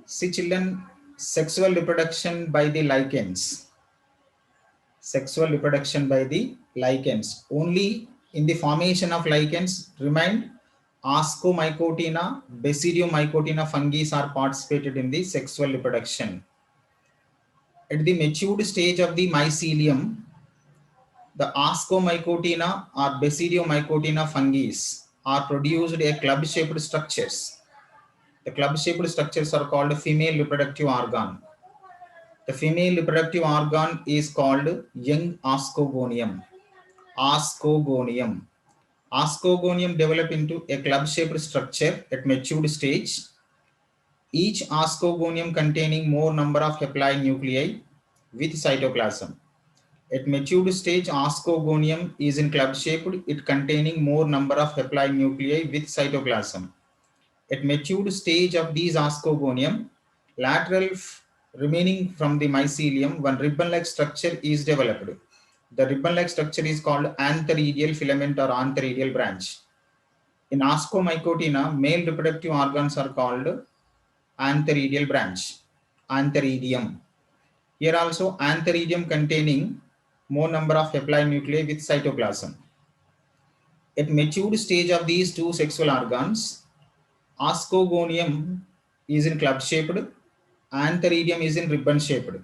See children, sexual reproduction by the lichens. Sexual reproduction by the lichens. Only in the formation of lichens remain Ascomycotina, Basidiomycotina fungi are participated in the sexual reproduction. At the matured stage of the mycelium, the Ascomycotina or Basidiomycotina fungi are produced a club-shaped structures. The club-shaped structures are called female reproductive organ. The female reproductive organ is called young ascogonium. Ascogonium. Ascogonium develop into a club-shaped structure at matured stage. Each ascogonium containing more number of haploid nuclei with cytoplasm. At matured stage, ascogonium is in club-shaped, it containing more number of haploid nuclei with cytoplasm. At matured stage of these ascogonium, lateral remaining from the mycelium, one ribbon-like structure is developed. The ribbon-like structure is called antheridial filament or antheridial branch. In Ascomycotina, male reproductive organs are called antheridial branch, antheridium. Here also antheridium containing more number of haploid nuclei with cytoplasm. At matured stage of these two sexual organs, ascogonium is in club-shaped, antheridium is in ribbon-shaped.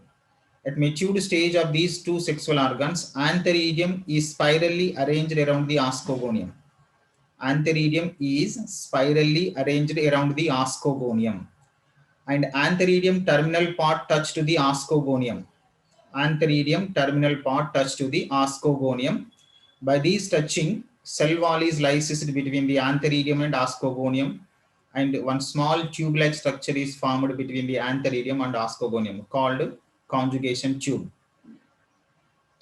At matured stage of these two sexual organs, antheridium is spirally arranged around the ascogonium. Antheridium is spirally arranged around the ascogonium. And antheridium terminal part touch to the ascogonium. Antheridium terminal part touch to the ascogonium. By these touching, cell wall is lysed between the antheridium and ascogonium, and one small tube-like structure is formed between the antheridium and ascogonium called conjugation tube.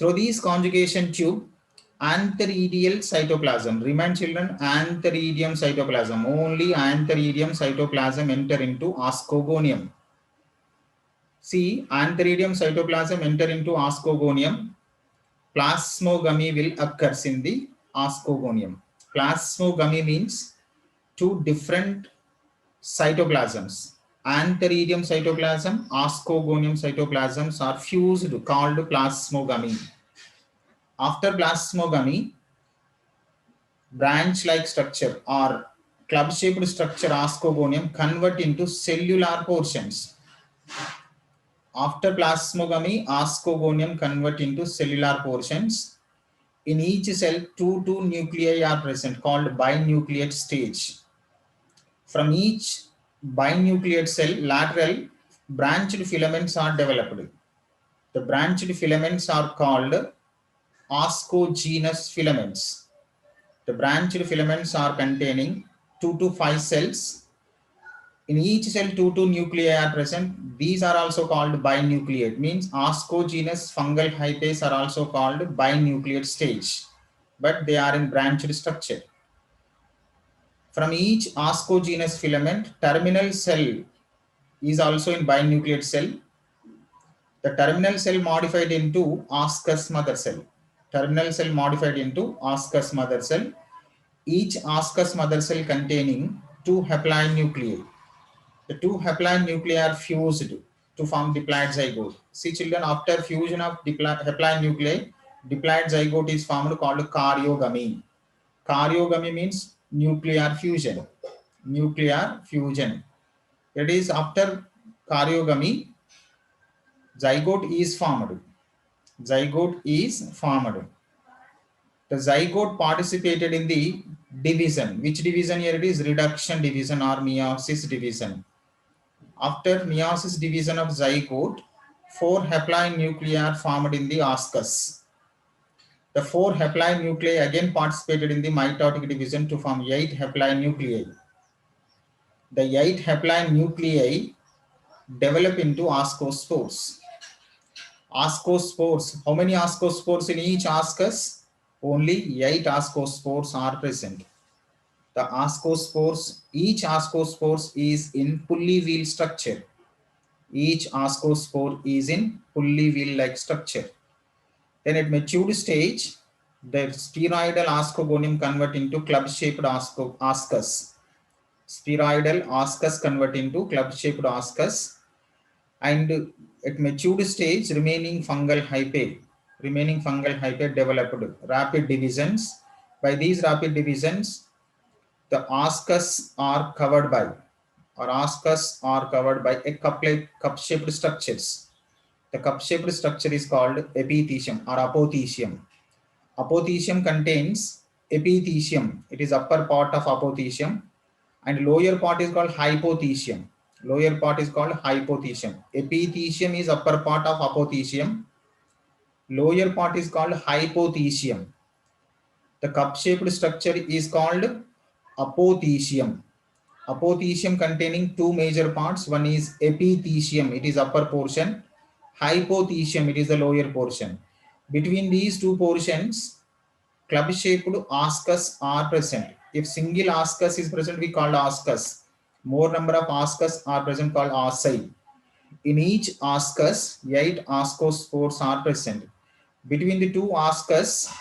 Through these conjugation tube, antheridial cytoplasm, remind children, antheridium cytoplasm, only antheridium cytoplasm enter into ascogonium. See, antheridium cytoplasm enter into ascogonium, plasmogamy will occur in the ascogonium. Plasmogamy means two different cytoplasms. Antheridium cytoplasm, ascogonium cytoplasms are fused called plasmogamy. After plasmogamy, branch-like structure or club-shaped structure ascogonium convert into cellular portions. After plasmogamy, ascogonium convert into cellular portions. In each cell, two nuclei are present called binucleate stage. From each binucleate cell, lateral branched filaments are developed. The branched filaments are called ascogenous filaments. The branched filaments are containing 2 to 5 cells. In each cell, two nuclei are present. These are also called binucleate, means ascogenous fungal hyphae are also called binucleate stage, but they are in branched structure. From each ascogenous filament, terminal cell is also in binucleate cell. The terminal cell modified into ascus mother cell. Terminal cell modified into ascus mother cell. Each ascus mother cell containing 2 haploid nuclei. The 2 haploid nuclei are fused to form diploid zygote. See children, after fusion of haploid nuclei, diploid zygote is formed called karyogamy. Karyogamy means nuclear fusion. Nuclear fusion. It is after karyogamy, zygote is formed. Zygote is formed. The zygote participated in the division. Which division here it is? Reduction division or meiosis division. After meiosis division of zygote, 4 haploid nuclei are formed in the ascus. The 4 haploid nuclei again participated in the mitotic division to form 8 haploid nuclei. The 8 haploid nuclei develop into ascospores. Ascospores. How many ascospores in each ascus? Only 8 ascospores are present. The ascospores, each ascospore is in pulley wheel structure. Each ascospore is in pulley wheel-like structure. Then at matured stage, the spheroidal ascogonium convert into club-shaped ascus. spheroidal ascus convert into club-shaped ascus, and at matured stage, remaining fungal hyphae developed rapid divisions. By these rapid divisions, the ascus are covered by a cup-shaped structures. The cup-shaped structure is called epithecium or apothecium. Apothecium contains epithecium. It is upper part of apothecium, and lower part is called hypothecium. Epithecium is upper part of apothecium. Lower part is called hypothecium. The cup-shaped structure is called apothecium. Apothecium containing two major parts. One is epithecium, it is upper portion. Hypothecium, it is the lower portion. Between these two portions, club-shaped ascus are present. If single ascus is present, we call ascus. More number of ascus are present, called asci. In each ascus, 8 ascospores are present. Between the two ascus,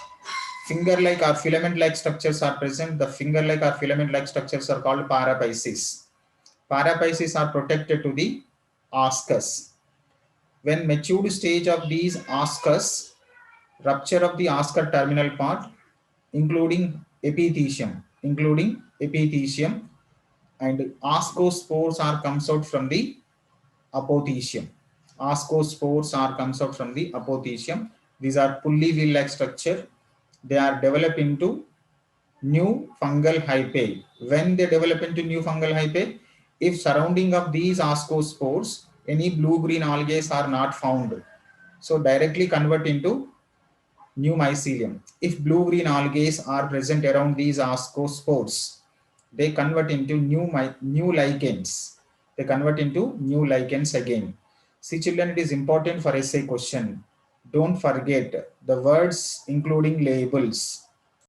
finger-like or filament-like structures are present. The finger-like or filament-like structures are called paraphyses. Paraphyses are protected to the ascus. When matured stage of these ascus, rupture of the ascus terminal part, including epithecium, and ascospores are comes out from the apothecium. These are pulley wheel-like structure. They are developed into new fungal hyphae. When they develop into new fungal hyphae, if surrounding of these ascospores, any blue-green algae are not found, so directly convert into new mycelium. If blue-green algae are present around these ascospores, they convert into new lichens. Again. See children, it is important for essay question. Don't forget the words including labels.